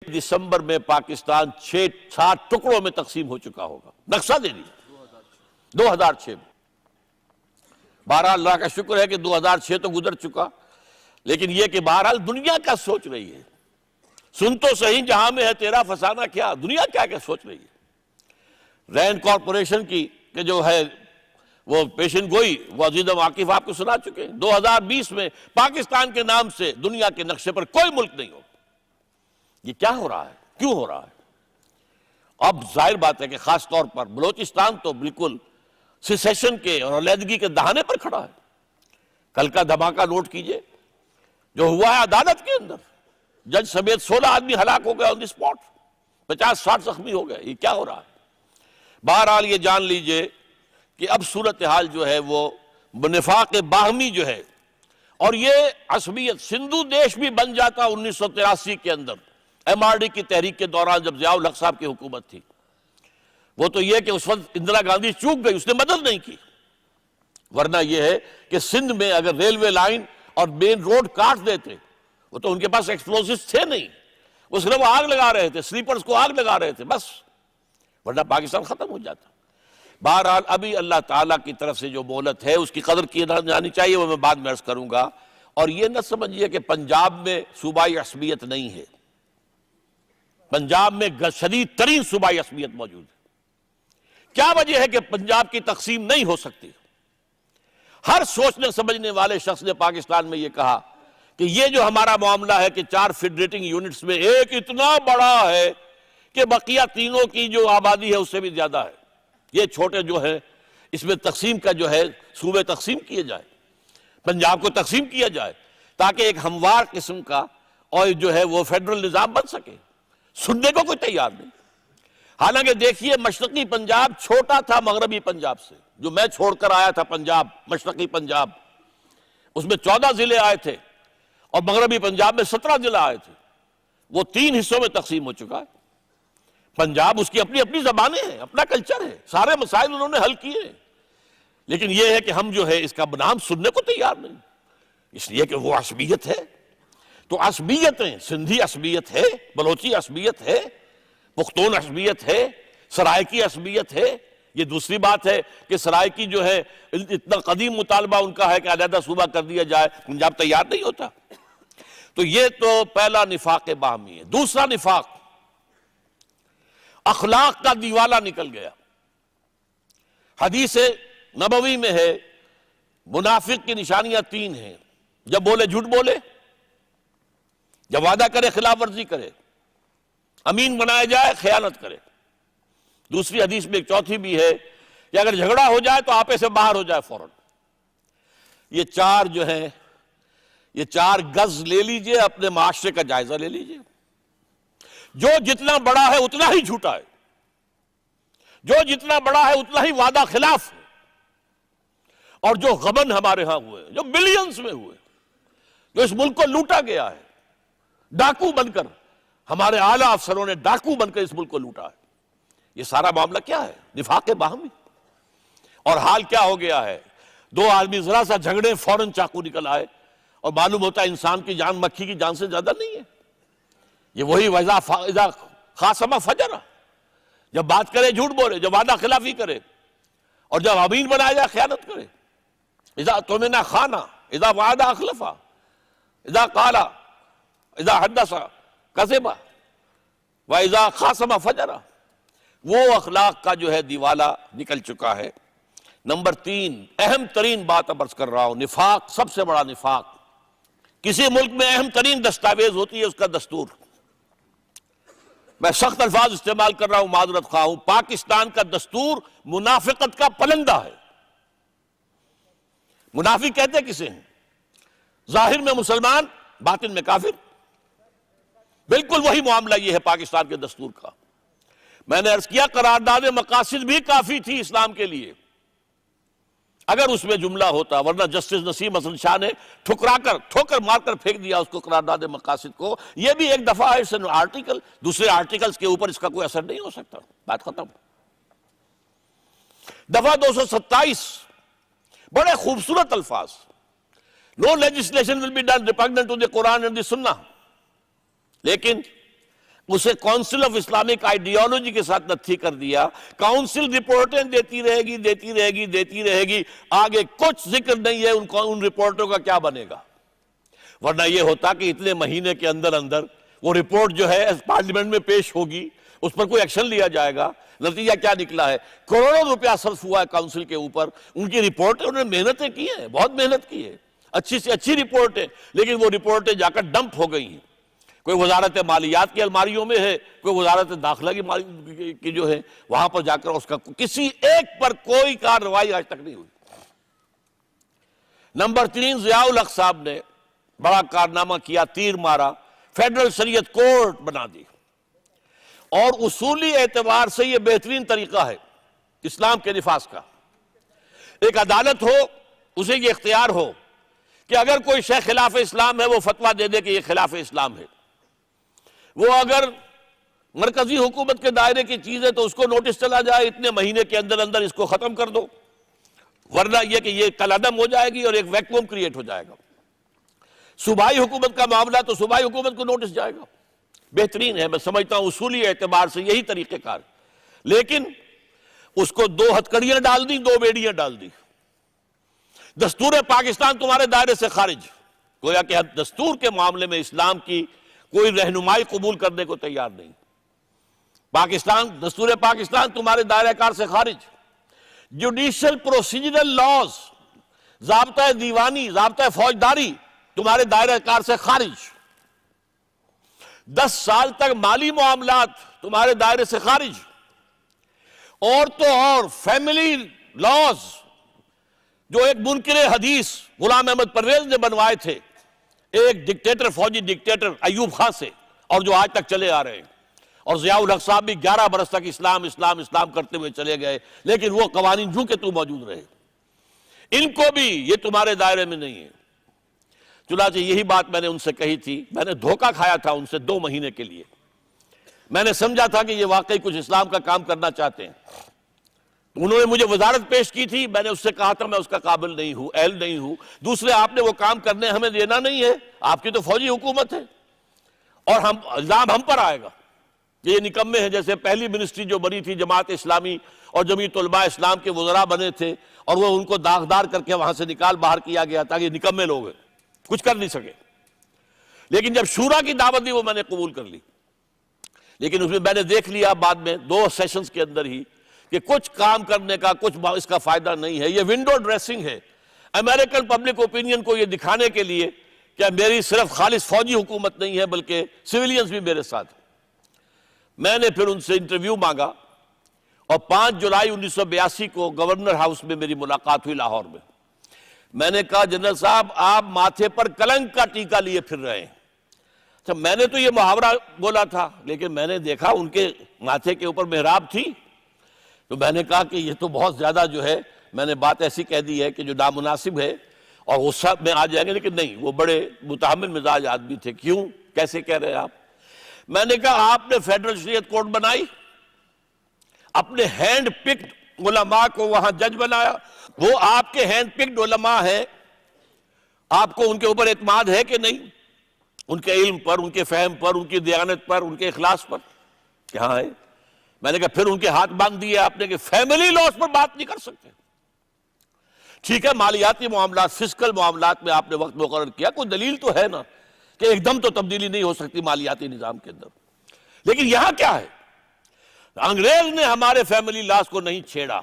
دسمبر میں پاکستان 7 ٹکڑوں میں تقسیم ہو چکا ہوگا، نقشہ دے دیا 2006 میں۔ بہرحال اللہ کا شکر ہے کہ 2006 تو گزر چکا، لیکن یہ کہ بہرحال دنیا کیا سوچ رہی ہے، سن تو صحیح جہاں میں ہے تیرا فسانہ کیا، دنیا کیا کیا سوچ رہی ہے۔ رین کارپوریشن کی کہ جو ہے وہ پیشن گوئی، وہ عزیز واقف آپ کو سنا چکے ہیں، 2020 میں پاکستان کے نام سے دنیا کے نقشے پر کوئی ملک نہیں ہو۔ یہ کیا ہو رہا ہے، کیوں ہو رہا ہے؟ اب ظاہر بات ہے کہ خاص طور پر بلوچستان تو بالکل سیسیشن کے اور علیحدگی کے دہانے پر کھڑا ہے۔ کل کا دھماکہ نوٹ کیجئے جو ہوا ہے عدالت کے اندر، جج سمیت 16 آدمی ہلاک ہو گئے آن دی اسپاٹ، 50-60 زخمی ہو گئے۔ یہ کیا ہو رہا ہے؟ بہرحال یہ جان لیجئے کہ اب صورتحال جو ہے وہ نفاق باہمی جو ہے، اور یہ عصبیت سندھو دیش بھی بن جاتا 1983 کے اندر MRD کی تحریک کے دوران جب ضیاء الحق صاحب کی حکومت تھی۔ وہ تو یہ کہ اس وقت اندرا گاندھی چوک گئی، اس نے مدد نہیں کی، ورنہ یہ ہے کہ سندھ میں اگر ریلوے لائن اور مین روڈ کاٹ دیتے، وہ تو ان کے پاس ایکسپلوزیوز تھے نہیں، وہ صرف آگ لگا رہے تھے، سلیپرز کو آگ لگا رہے تھے بس، ورنہ پاکستان ختم ہو جاتا۔ بہرحال ابھی اللہ تعالیٰ کی طرف سے جو مہلت ہے اس کی قدر کی جانی چاہیے، وہ میں بعد میں عرض کروں گا۔ اور یہ نہ سمجھیے کہ پنجاب میں صوبائی عصبیت نہیں ہے، پنجاب میں شدید ترین صوبائی عصبیت موجود ہے۔ کیا وجہ ہے کہ پنجاب کی تقسیم نہیں ہو سکتی؟ ہر سوچنے سمجھنے والے شخص نے پاکستان میں یہ کہا کہ یہ جو ہمارا معاملہ ہے کہ 4 فیڈریٹنگ یونٹس میں ایک اتنا بڑا ہے کہ بقیہ تینوں کی جو آبادی ہے اس سے بھی زیادہ ہے، یہ چھوٹے جو ہے اس میں تقسیم کا جو ہے صوبے تقسیم کیے جائے، پنجاب کو تقسیم کیا جائے تاکہ ایک ہموار قسم کا اور جو ہے وہ فیڈرل نظام بن سکے۔ سننے کو کوئی تیار نہیں۔ حالانکہ دیکھیے مشرقی پنجاب چھوٹا تھا مغربی پنجاب سے، جو میں چھوڑ کر آیا تھا پنجاب، مشرقی پنجاب، اس میں 14 ضلع آئے تھے اور مغربی پنجاب میں 17 ضلع آئے تھے، وہ 3 حصوں میں تقسیم ہو چکا ہے۔ پنجاب اس کی اپنی اپنی زبانیں ہیں، اپنا کلچر ہے، سارے مسائل انہوں نے حل کیے ہیں، لیکن یہ ہے کہ ہم جو ہے اس کا نام سننے کو تیار نہیں، اس لیے کہ وہ عصبیت ہے۔ تو عصبیتیں، سندھی عصبیت ہے، بلوچی عصبیت ہے، پختون عصبیت ہے، سرائکی عصبیت ہے۔ یہ دوسری بات ہے کہ سرائکی جو ہے اتنا قدیم مطالبہ ان کا ہے کہ علیحدہ صوبہ کر دیا جائے، پنجاب تیار نہیں ہوتا۔ تو یہ تو پہلا نفاق باہمی ہے۔ دوسرا نفاق، اخلاق کا دیوالہ نکل گیا۔ حدیث نبوی میں ہے منافق کی نشانیاں 3 ہیں، جب بولے جھوٹ بولے، جب وعدہ کرے خلاف ورزی کرے، امین بنایا جائے خیانت کرے۔ دوسری حدیث میں ایک چوتھی بھی ہے کہ اگر جھگڑا ہو جائے تو آپے سے باہر ہو جائے فوراً۔ یہ 4 جو ہیں، یہ 4 گز لے لیجئے، اپنے معاشرے کا جائزہ لے لیجئے۔ جو جتنا بڑا ہے اتنا ہی جھوٹا ہے، جو جتنا بڑا ہے اتنا ہی وعدہ خلاف ہے، اور جو غبن ہمارے ہاں ہوئے، جو ملینز میں ہوئے، جو اس ملک کو لوٹا گیا ہے ڈاکو بن کر، ہمارے اعلیٰ افسروں نے ڈاکو بن کر اس ملک کو لوٹا ہے۔ یہ سارا معاملہ کیا ہے؟ نفاق باہمی۔ اور حال کیا ہو گیا ہے؟ 2 آدمی ذرا سا جھگڑے فوراً چاقو نکل آئے، اور معلوم ہوتا ہے انسان کی جان مکھی کی جان سے زیادہ نہیں ہے۔ یہ وہی اذا خاصم فجر، جب بات کرے جھوٹ بولے، جب وعدہ خلافی کرے، اور جب امین بنایا جائے خیانت کرے۔ اذا اؤتمن خان، اذا وعد اخلف، اذا قال، اذا حدث کذب، واذا خاصم فجر۔ وہ اخلاق کا جو ہے دیوالہ نکل چکا ہے۔ نمبر 3، اہم ترین بات اب عرض کر رہا ہوں، نفاق، سب سے بڑا نفاق۔ کسی ملک میں اہم ترین دستاویز ہوتی ہے اس کا دستور۔ میں سخت الفاظ استعمال کر رہا ہوں، معذرت خواہ ہوں، پاکستان کا دستور منافقت کا پلندہ ہے۔ منافق کہتے کسے ہیں؟ ظاہر میں مسلمان، باطن میں کافر۔ بالکل وہی معاملہ یہ ہے پاکستان کے دستور کا۔ میں نے عرض کیا قرارداد مقاصد بھی کافی تھی اسلام کے لیے اگر اس میں جملہ ہوتا، ورنہ جسٹس نسیم حسن شاہ نے ٹھوکر مار کر پھینک دیا اس کو، قرارداد مقاصد کو۔ یہ بھی ایک دفعہ ہے آرٹیکل، دوسرے آرٹیکلز کے اوپر اس کا کوئی اثر نہیں ہو سکتا، بات ختم۔ دفعہ 227، بڑے خوبصورت الفاظ، No legislation will be done repugnant to the Quran and the Sunnah. لیکن اسے کونسل آف اسلامک آئیڈیالوجی کے ساتھ نتھی کر دیا. کاؤنسل رپورٹیں دیتی رہے گی, آگے کچھ ذکر نہیں ہے ان رپورٹوں کا کیا بنے گا. ورنہ یہ ہوتا کہ اتنے مہینے کے اندر وہ رپورٹ جو ہے پارلیمنٹ میں پیش ہوگی, اس پر کوئی ایکشن لیا جائے گا. نتیجہ کیا نکلا ہے؟ کروڑوں روپیہ صرف ہوا ہے کاؤنسل کے اوپر. ان کی رپورٹیں انہوں نے محنتیں کی ہیں, بہت محنت کی ہے, اچھی سے اچھی رپورٹیں, لیکن وہ رپورٹیں جا کر ڈمپ ہو گئی ہیں. کوئی وزارت مالیات کی الماریوں میں ہے, کوئی وزارت داخلہ کی جو ہے وہاں پر جا کر اس کا کسی ایک پر کوئی کارروائی آج تک نہیں ہوئی. نمبر 3, ضیاء الحق صاحب نے بڑا کارنامہ کیا, تیر مارا, فیڈرل شریعت کورٹ بنا دی. اور اصولی اعتبار سے یہ بہترین طریقہ ہے اسلام کے نفاذ کا. ایک عدالت ہو, اسے یہ اختیار ہو کہ اگر کوئی شے خلاف اسلام ہے وہ فتویٰ دے دے کہ یہ خلاف اسلام ہے. وہ اگر مرکزی حکومت کے دائرے کی چیز ہے تو اس کو نوٹس چلا جائے, اتنے مہینے کے اندر اس کو ختم کر دو, ورنہ یہ کہ یہ کالعدم ہو جائے گی اور ایک ویکیوم کریٹ ہو جائے گا. صوبائی حکومت کا معاملہ تو صوبائی حکومت کو نوٹس جائے گا. بہترین ہے, میں سمجھتا ہوں اصولی اعتبار سے یہی طریقہ کار. لیکن اس کو 2 ہتھکڑیاں ڈال دی, 2 بیڑیاں ڈال دی. دستور پاکستان تمہارے دائرے سے خارج. گویا کہ دستور کے معاملے میں اسلام کی کوئی رہنمائی قبول کرنے کو تیار نہیں. دستور پاکستان تمہارے دائرہ کار سے خارج. جوڈیشل پروسیجرل لاز, ضابطہ دیوانی, ضابطہ فوجداری تمہارے دائرہ کار سے خارج. 10 سال تک مالی معاملات تمہارے دائرے سے خارج. اور تو اور فیملی لاز جو ایک منکر حدیث غلام احمد پرویز نے بنوائے تھے, ایک ڈکٹیٹر, فوجی ڈکٹیٹر ایوب خان سے, اور جو آج تک چلے آ رہے ہیں. اور ضیاء الحق صاحب بھی 11 برس تک اسلام کرتے ہوئے چلے گئے, لیکن وہ قوانین جو کہ تو موجود رہے. ان کو بھی یہ تمہارے دائرے میں نہیں ہے. چنانچہ یہی بات میں نے ان سے کہی تھی. میں نے دھوکہ کھایا تھا ان سے 2 مہینے کے لیے. میں نے سمجھا تھا کہ یہ واقعی کچھ اسلام کا کام کرنا چاہتے ہیں. انہوں نے مجھے وزارت پیش کی تھی, میں نے اس سے کہا تھا میں اس کا قابل نہیں ہوں, اہل نہیں ہوں. دوسرے, آپ نے وہ کام کرنے ہمیں دینا نہیں ہے, آپ کی تو فوجی حکومت ہے, اور الزام ہم پر آئے گا کہ یہ نکمے ہیں. جیسے پہلی منسٹری جو بنی تھی جماعت اسلامی اور جمعیت علماء اسلام کے وزراء بنے تھے, اور وہ ان کو داغدار کر کے وہاں سے نکال باہر کیا گیا تھا کہ یہ نکمے لوگ ہیں, کچھ کر نہیں سکے. لیکن جب شورا کی دعوت دی وہ میں نے قبول کر لی. لیکن اس میں نے دیکھ لیا بعد میں 2 سیشنز کے اندر ہی کہ کچھ کام کرنے کا کچھ اس کا فائدہ نہیں ہے. یہ ونڈو ڈریسنگ ہے امریکن پبلک اوپینین کو یہ دکھانے کے لیے کہ میری صرف خالص فوجی حکومت نہیں ہے بلکہ سویلینز بھی میرے ساتھ. میں نے پھر ان سے انٹرویو مانگا, اور 5 جولائی 1982 کو گورنر ہاؤس میں میری ملاقات ہوئی لاہور میں. میں نے کہا جنرل صاحب آپ ماتھے پر کلنک کا ٹیکا لیے پھر رہے ہیں. اچھا, میں نے تو یہ محاورہ بولا تھا, لیکن میں نے دیکھا ان کے ماتھے کے اوپر محراب تھی, تو میں نے کہا کہ یہ تو بہت زیادہ جو ہے, میں نے بات ایسی کہہ دی ہے کہ جو نامناسب ہے, اور غصہ میں آ جائیں گے. لیکن نہیں, وہ بڑے متحمل مزاج آدمی تھے. کیوں, کیسے کہہ رہے ہیں آپ؟ میں نے کہا آپ نے فیڈرل شریعت کورٹ بنائی, اپنے ہینڈ پکڈ علماء کو وہاں جج بنایا, وہ آپ کے ہینڈ پکڈ علماء ہیں, آپ کو ان کے اوپر اعتماد ہے کہ نہیں؟ ان کے علم پر, ان کے فہم پر, ان کی دیانت پر, ان کے اخلاص پر کیا ہے؟ میں نے کہا پھر ان کے ہاتھ باندھ دیے آپ نے کہ فیملی لاز پر بات نہیں کر سکتے. ٹھیک ہے, مالیاتی معاملات, فسکل معاملات میں آپ نے وقت مقرر کیا, کوئی دلیل تو ہے نا کہ ایک دم تو تبدیلی نہیں ہو سکتی مالیاتی نظام کے اندر. لیکن یہاں کیا ہے, انگریز نے ہمارے فیملی لاز کو نہیں چھیڑا,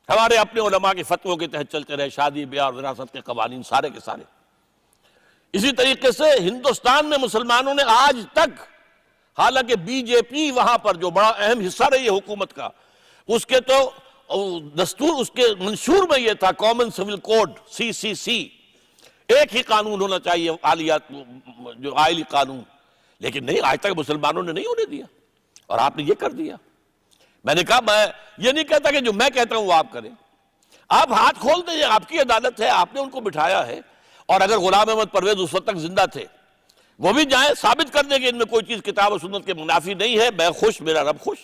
ہمارے اپنے علماء کے فتووں کے تحت چلتے رہے, شادی بیاہ اور وراثت کے قوانین سارے کے سارے. اسی طریقے سے ہندوستان میں مسلمانوں نے آج تک, حالانکہ بی جے پی وہاں پر جو بڑا اہم حصہ رہی ہے حکومت کا, اس کے تو دستور, اس کے منشور میں یہ تھا کامن سول کوڈ CCC, ایک ہی قانون ہونا چاہیے آلیات, جو آئلی قانون. لیکن نہیں, آج تک مسلمانوں نے نہیں ہونے دیا, اور آپ نے یہ کر دیا. میں نے کہا میں یہ نہیں کہتا کہ جو میں کہتا ہوں وہ آپ کریں, آپ ہاتھ کھول دیں, آپ کی عدالت ہے, آپ نے ان کو بٹھایا ہے. اور اگر غلام احمد پرویز اس وقت تک زندہ تھے, وہ بھی جائیں ثابت کر دیں کہ ان میں کوئی چیز کتاب و سنت کے منافی نہیں ہے, میں خوش, میرا رب خوش.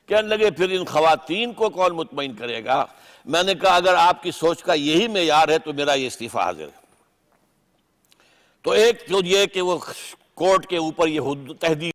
کہنے لگے پھر ان خواتین کو کون مطمئن کرے گا؟ میں نے کہا اگر آپ کی سوچ کا یہی معیار ہے تو میرا یہ استعفیٰ حاضر ہے. تو ایک جو یہ کہ وہ کورٹ کے اوپر یہ تحدید